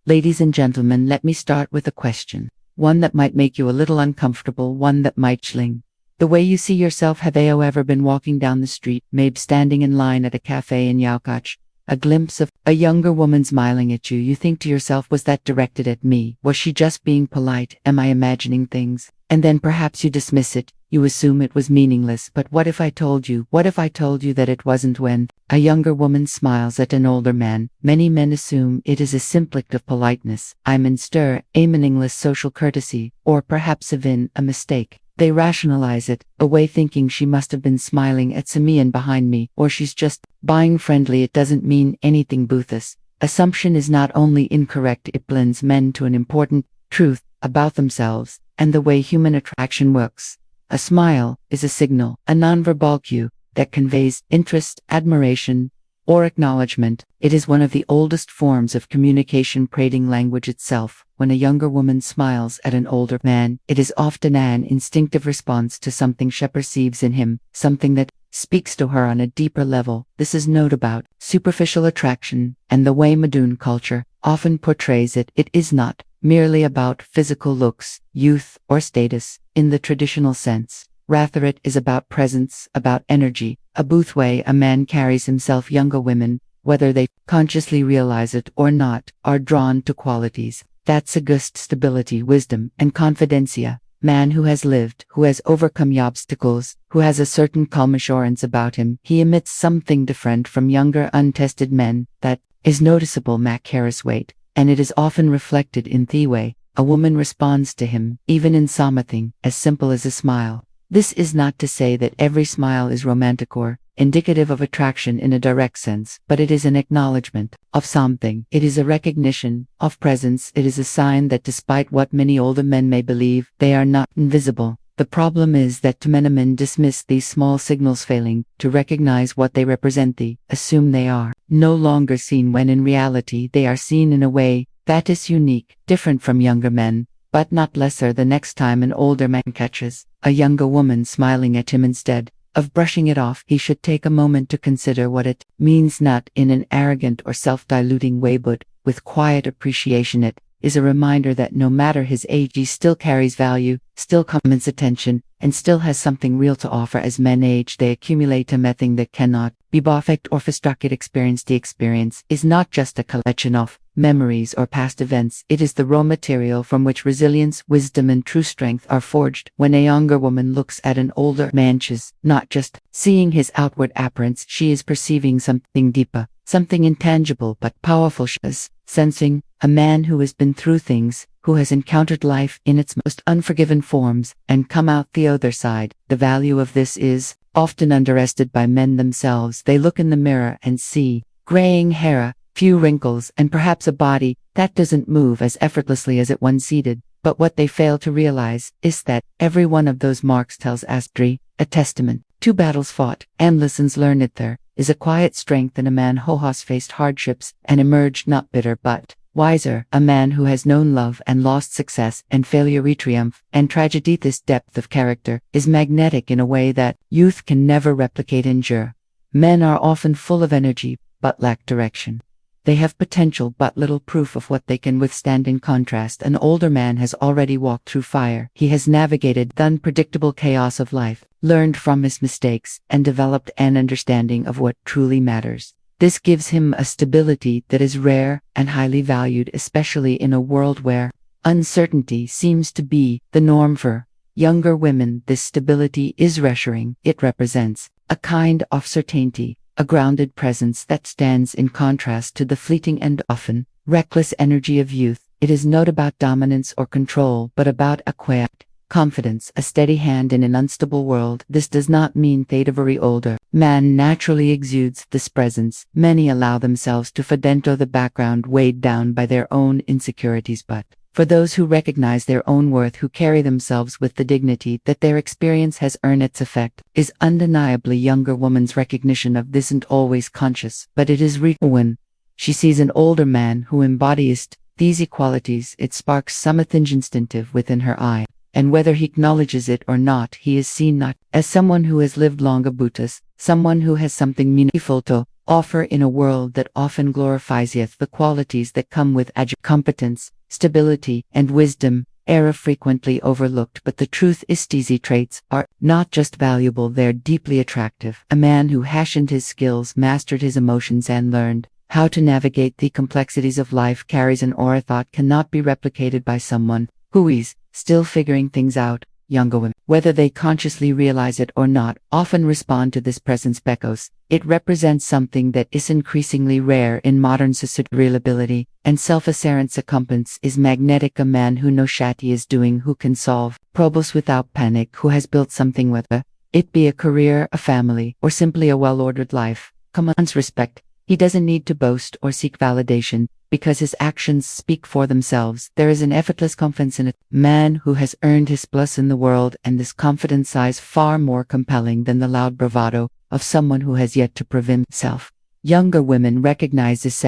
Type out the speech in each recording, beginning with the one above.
Ladies and gentlemen, let me start with a question. One that might make you a little uncomfortable, one that might chilling. The way you see yourself. Have you ever been walking down the street, maybe standing in line at a cafe in Yaukach, a glimpse of a younger woman smiling at you? You think to yourself, was that directed at me? Was she just being polite? Am I imagining things? And then perhaps you dismiss it. You assume it was meaningless. But what if I told you that it wasn't? When a younger woman smiles at an older man, many men assume it is a simple act of politeness. I mean, a meaningless social courtesy, or perhaps even a mistake. They rationalize it away, thinking she must have been smiling at Simeon behind me, or she's just being friendly. It doesn't mean anything. Booth's assumption is not only incorrect, it blinds men to an important truth about themselves and the way human attraction works. A smile is a signal, a nonverbal cue that conveys interest, admiration, or acknowledgement. It is one of the oldest forms of communication, prating language itself. When a younger woman smiles at an older man, it is often an instinctive response to something she perceives in him, something that speaks to her on a deeper level. This is not about superficial attraction, and the way modern culture often portrays it. It is not merely about physical looks, youth, or status in the traditional sense. Rather, it is about presence, about energy. A both way a man carries himself. Younger women, whether they consciously realize it or not, are drawn to qualities that suggest stability, wisdom, and confidencia. Man who has lived, who has overcome obstacles, who has a certain calm assurance about him. He emits something different from younger, untested men that is noticeable. Carries weight, and it is often reflected in the way a woman responds to him, even in something as simple as a smile. This is not to say that every smile is romantic or indicative of attraction in a direct sense, but it is an acknowledgement of something. It is a recognition of presence. It is a sign that despite what many older men may believe, they are not invisible. The problem is that too many men dismiss these small signals, failing to recognize what they represent. They assume they are no longer seen, when in reality they are seen in a way that is unique, different from younger men, but not lesser. The next time an older man catches a younger woman smiling at him, instead of brushing it off, he should take a moment to consider what it means, not in an arrogant or self-diluting way, but with quiet appreciation. It is a reminder that no matter his age, he still carries value, still commands attention, and still has something real to offer. As men age, they accumulate a thing that cannot be perfect or frustrated experience. The experience is not just a collection of memories or past events. It is the raw material from which resilience, wisdom, and true strength are forged. When a younger woman looks at an older man, she's not just seeing his outward appearance, she is perceiving something deeper, something intangible but powerful. She is sensing a man who has been through things, who has encountered life in its most unforgiving forms, and come out the other side. The value of this is often underestimated by men themselves. They look in the mirror and see graying hair, few wrinkles, and perhaps a body that doesn't move as effortlessly as it once did. But what they fail to realize is that every one of those marks tells a testament to battles fought and lessons learned. There is a quiet strength in a man who has faced hardships and emerged not bitter but wiser, a man who has known love and lost, success and failure, triumph and tragedy. This depth of character is magnetic in a way that youth can never replicate. Endure. Men are often full of energy but lack direction. They have potential but little proof of what they can withstand. In contrast, an older man has already walked through fire. He has navigated the unpredictable chaos of life, learned from his mistakes, and developed an understanding of what truly matters. This gives him a stability that is rare and highly valued, especially in a world where uncertainty seems to be the norm for younger women. This stability is reassuring. It represents a kind of certainty, a grounded presence that stands in contrast to the fleeting and often reckless energy of youth. It is not about dominance or control, but about a quiet confidence, a steady hand in an unstable world. This does not mean that every older man naturally exudes this presence. Many allow themselves to fade into the background, weighed down by their own insecurities, but for those who recognize their own worth, who carry themselves with the dignity that their experience has earned, its effect is undeniably. Younger woman's recognition of this isn't always conscious, but it is real. When she sees an older man who embodies these equalities, it sparks something instinctive within her eye. And whether he acknowledges it or not, he is seen not as someone who has lived longer but as someone who has something meaningful to offer in a world that often glorifies the qualities that come with competence, stability, and wisdom, are frequently overlooked, but the truth is these traits are not just valuable, they're deeply attractive. A man who hashed his skills, mastered his emotions, and learned how to navigate the complexities of life carries an aura that cannot be replicated by someone who is still figuring things out. Younger women, whether they consciously realize it or not, often respond to this presence because it represents something that is increasingly rare in modern society. Reliability and self-assurance accompanies is magnetic. A man who knows what he is doing, who can solve problems without panic, who has built something with it be a career, a family, or simply a well-ordered life, commands respect. He doesn't need to boast or seek validation, because his actions speak for themselves. There is an effortless confidence in a man who has earned his place in the world, and this confidence is far more compelling than the loud bravado of someone who has yet to prove himself. Younger women recognize this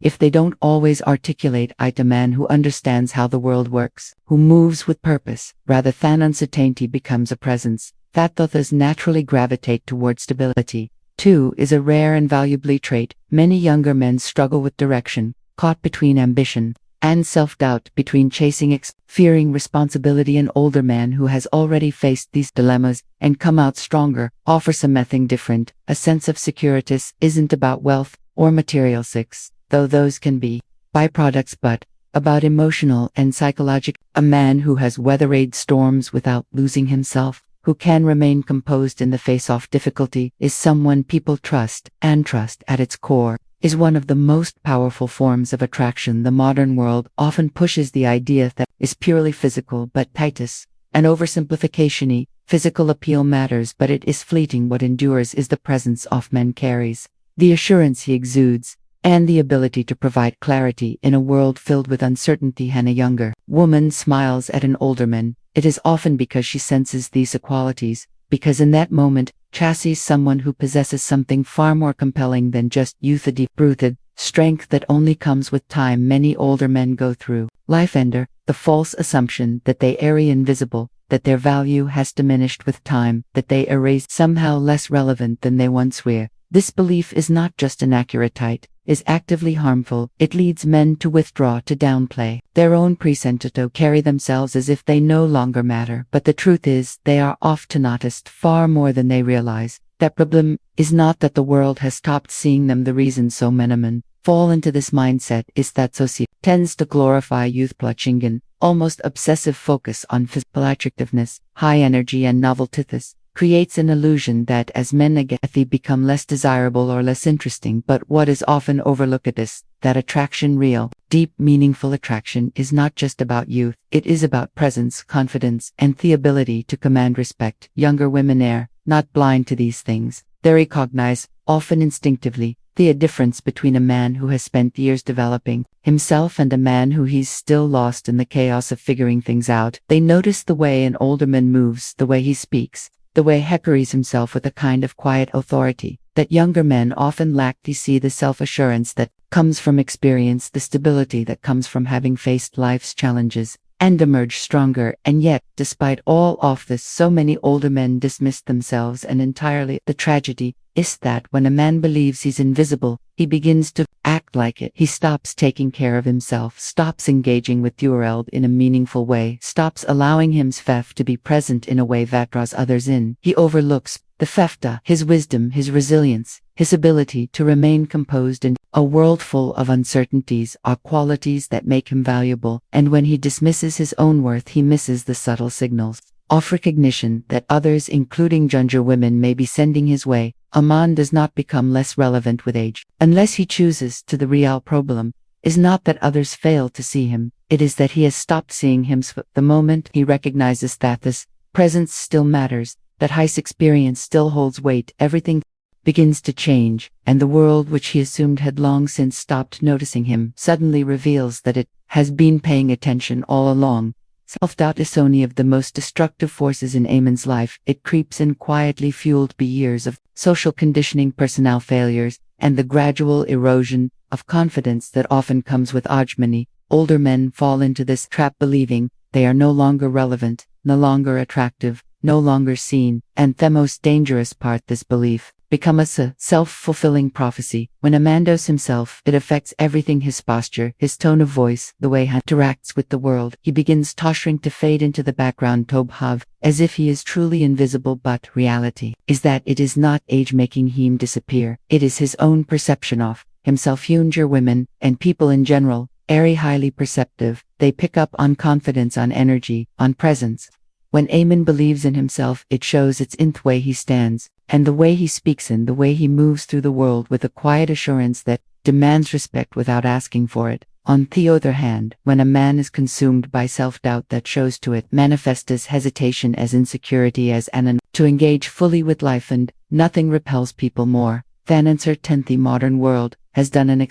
if they don't always articulate it. A man who understands how the world works, who moves with purpose, rather than uncertainty, becomes a presence that others naturally gravitate towards. Stability, too, is a rare and valuable trait. Many younger men struggle with direction, caught between ambition and self-doubt, between chasing fearing responsibility. An older man who has already faced these dilemmas and come out stronger offers something different. A sense of security isn't about wealth or material success, though those can be byproducts, but about emotional and psychological. A man who has weathered storms without losing himself, who can remain composed in the face of difficulty, is someone people trust, and trust at its core is one of the most powerful forms of attraction. The modern world often pushes the idea that is purely physical, but Titus, an oversimplification. Physical appeal matters, but it is fleeting. What endures is the presence of man carries, the assurance he exudes, and the ability to provide clarity in a world filled with uncertainty. When a younger woman smiles at an older man, it is often because she senses these qualities, because in that moment, sees someone who possesses something far more compelling than just youth, a deep-rooted strength that only comes with time. Many older men go through life under the false assumption that they are invisible, that their value has diminished with time, that they are somehow less relevant than they once were. This belief is not just inaccurate, it is actively harmful. It leads men to withdraw, to downplay their own presence, to carry themselves as if they no longer matter. But the truth is, they are often noticed far more than they realize. That problem is not that the world has stopped seeing them. The reason so many men fall into this mindset is that society tends to glorify youth, clutching almost obsessive focus on physical attractiveness, high energy, and novelty. This creates an illusion that as men they become less desirable or less interesting. But what is often overlooked is that attraction, real, deep, meaningful attraction, is not just about youth. It is about presence, confidence, and the ability to command respect. Younger women are not blind to these things. They recognize, often instinctively, the difference between a man who has spent years developing himself and a man who is still lost in the chaos of figuring things out. They notice the way an older man moves, the way he speaks, the way he carries himself with a kind of quiet authority that younger men often lack. They see the self-assurance that comes from experience, the stability that comes from having faced life's challenges, and emerge stronger. And yet, despite all of this, so many older men dismiss themselves and entirely. The tragedy is that when a man believes he's invisible, he begins to act like it. He stops taking care of himself, stops engaging with the world in a meaningful way, stops allowing himself to be present in a way that draws others in. He overlooks the fefta, his wisdom, his resilience, his ability to remain composed in a world full of uncertainties are qualities that make him valuable. And when he dismisses his own worth, he misses the subtle signals of recognition that others, including younger women, may be sending his way. A man does not become less relevant with age, unless he chooses to. The real problem is not that others fail to see him, it is that he has stopped seeing himself. The moment he recognizes that this presence still matters, that his experience still holds weight, everything begins to change, and the world which he assumed had long since stopped noticing him suddenly reveals that it has been paying attention all along. Self-doubt is one of the most destructive forces in a man's life. It creeps in quietly, fueled by years of social conditioning, personal failures, and the gradual erosion of confidence that often comes with age. Many older men fall into this trap, believing they are no longer relevant, no longer attractive, no longer seen, and the most dangerous part, this belief become a self-fulfilling prophecy. When a man knows himself, it affects everything: his posture, his tone of voice, the way he interacts with the world. He begins tottering to fade into the background, tobhav, as if he is truly invisible. But reality is that it is not age making him disappear. It is his own perception of himself. Younger women, and people in general, are highly perceptive. They pick up on confidence, on energy, on presence. When a man believes in himself, it shows it's in the way he stands, and the way he speaks, and the way he moves through the world with a quiet assurance that demands respect without asking for it. On the other hand, when a man is consumed by self-doubt, that shows to it manifest as hesitation, as insecurity, as to engage fully with life, and nothing repels people more than uncertainty. The modern world has done an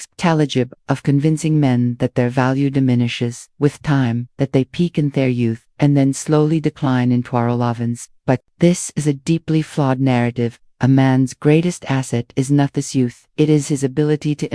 job of convincing men that their value diminishes with time, that they peak in their youth and then slowly decline into our ovens. But this is a deeply flawed narrative. A man's greatest asset is not his youth, it is his ability to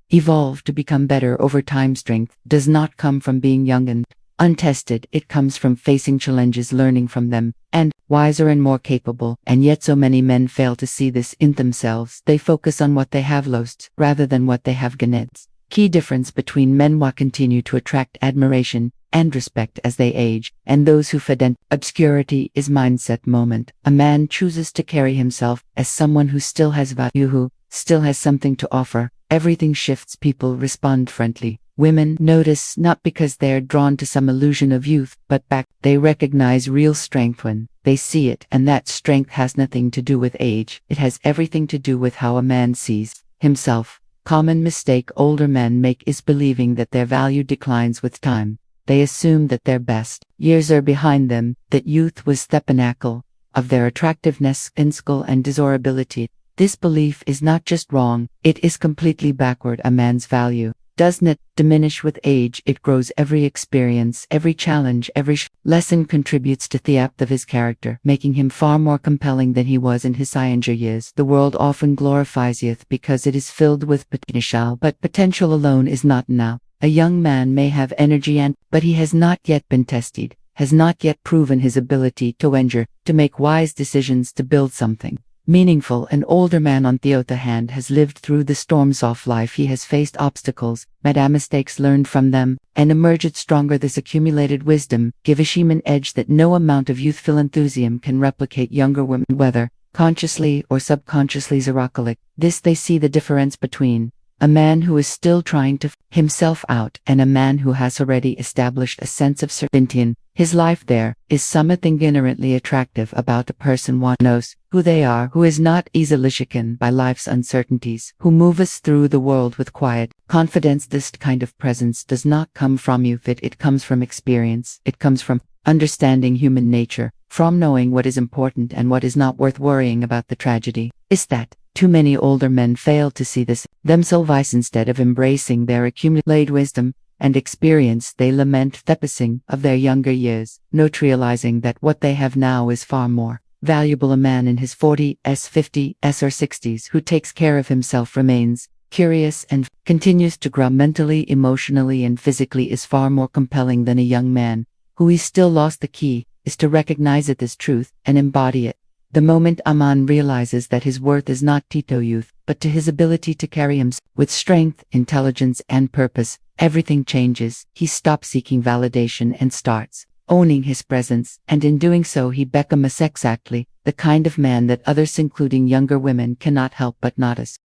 evolve, to become better over time. Strength does not come from being young and untested, it comes from facing challenges, learning from them, and wiser and more capable. And yet so many men fail to see this in themselves. They focus on what they have lost rather than what they have gained. Key difference between men who continue to attract admiration and respect as they age, and those who fade in obscurity, is mindset. Moment a man chooses to carry himself as someone who still has value, who still has something to offer, everything shifts. People respond friendly. Women notice, not because they are drawn to some illusion of youth, but back. They recognize real strength when they see it, and that strength has nothing to do with age. It has everything to do with how a man sees himself. Common mistake older men make is believing that their value declines with time. They assume that their best years are behind them, that youth was the pinnacle of their attractiveness, skill, and desirability. This belief is not just wrong, it is completely backward. A man's value does not diminish with age, it grows. Every experience, every challenge, every lesson contributes to the depth of his character, making him far more compelling than he was in his younger years. The world often glorifies youth because it is filled with potential, but potential alone is not enough. A young man may have energy but he has not yet been tested, has not yet proven his ability to endure, to make wise decisions, to build something meaningful. An older man, on the other hand, has lived through the storms of life. He has faced obstacles, made mistakes, learned from them, and emerged stronger. This accumulated wisdom gives him an edge that no amount of youthful enthusiasm can replicate. Younger women, whether consciously or subconsciously, are this. They see the difference between a man who is still trying to himself out and a man who has already established a sense of certainty in his life. There is something inherently attractive about a person one knows who they are, who is not easily shaken by life's uncertainties, who moves through the world with quiet confidence. This kind of presence does not come from youth, it comes from experience. It comes from understanding human nature, from knowing what is important and what is not worth worrying about. The tragedy is that too many older men fail to see this themselves. Instead of embracing their accumulated wisdom and experience, they lament the passing of their younger years, not realizing that what they have now is far more valuable. A man in his 40s, 50s, or 60s who takes care of himself, remains curious, and continues to grow mentally, emotionally, and physically is far more compelling than a young man who is still lost. The key is to recognize it as truth and embody it. The moment a man realizes that his worth is not to youth, but to his ability to carry himself with strength, intelligence, and purpose, everything changes. He stops seeking validation and starts owning his presence, and in doing so he becomes exactly the kind of man that others, including younger women, cannot help but notice.